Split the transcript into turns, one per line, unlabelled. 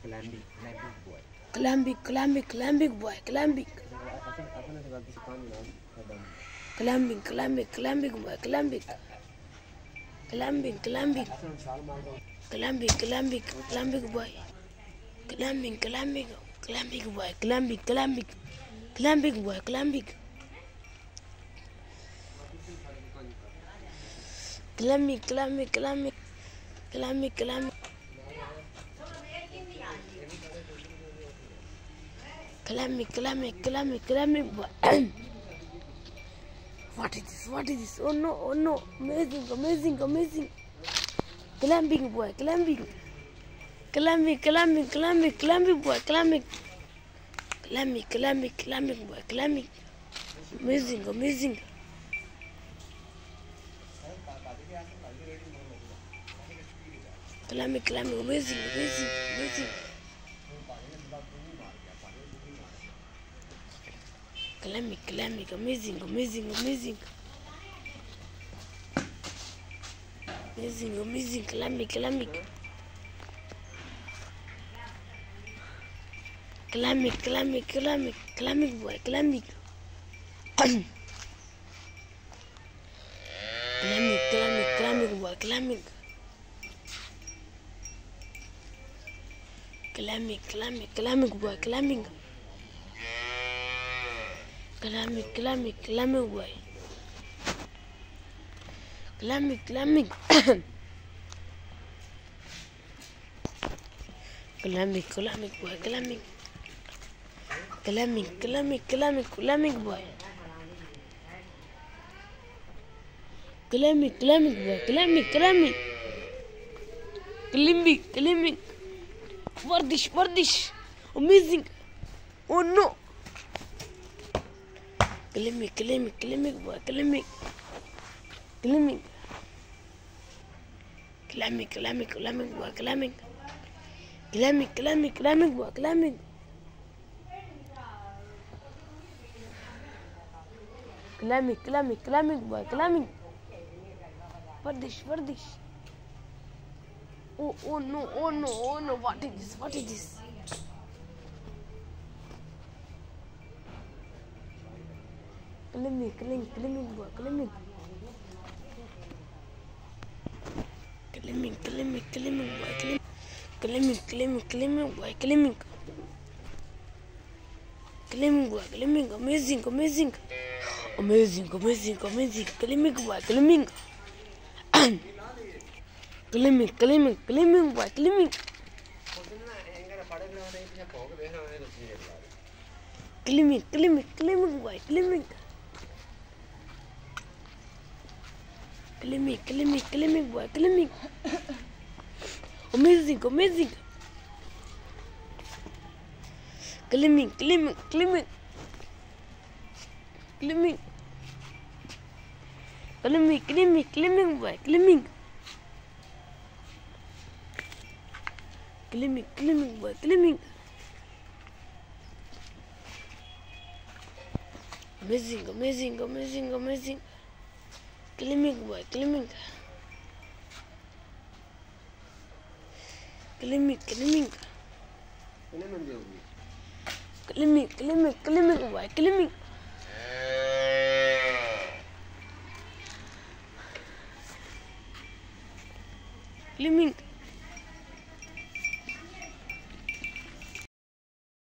Climbing, climbing, climbing, boy, climbing. Climbing, climbing, climbing, boy, climbing. Climbing, climbing. Climbing, climbing, climbing, boy. Climbing, climbing, climbing, boy, climbing, climbing. Climbing, boy, climbing. Climbing, climbing, climbing. Climbing, climbing. Climbing, climbing, climbing, climbing, boy. What is this? What is this? Oh no, oh no. Amazing, amazing, amazing. Climbing, boy, climbing. Climbing, climbing, climbing, climbing, boy, climbing. Climbing, climbing, climbing, boy, climbing. Amazing, amazing. Climbing, climbing, amazing, amazing, amazing. Climbing, climbing, amazing, amazing, amazing. Amazing, amazing, climbing, climbing. Climbing, climbing, climbing, climbing, boy, climbing. Climbing, climbing, climbing, boy, climbing. Climbing, climbing, climbing, boy, climbing. Climbing, climbing, climbing, boy. Climbing, climbing. Climbing, climbing, boy, climbing. Climbing, climbing, climbing, climbing, boy. Climbing, climbing, boy, climbing, climbing. Climbing, climbing. Vardish, vardish. Amazing. Oh no. Climbing, climbing, climbing, boy, climbing. Climbing. Climbing, climbing, climbing, boy, climbing. Climbing, climbing, climbing, boy, climbing. Climbing, climbing, climbing, boy, climbing. Vardish, vardish. Oh, oh no, oh no, oh no, what is this? What is this? Climbing, climbing, climbing, boy, climbing. Climbing, climbing, climbing, boy, climbing. Climbing, climbing, climbing, boy, climbing. Climbing, boy, climbing, amazing, amazing. Amazing, amazing, amazing. Climbing, boy, climbing. Climbing, climbing, climbing, boy, climbing. Climbing, climbing, climbing, boy, climbing. Climbing, climbing, climbing, boy, climbing. Amazing, amazing. Climbing, climbing, climbing. Climbing. Climbing, climbing, climbing, boy, climbing. Climbing, climbing, boy, climbing. Amazing, amazing, amazing, amazing. Climbing, boy, climbing. Climbing, climbing. Climbing, climbing, climbing, boy, climbing. Climbing.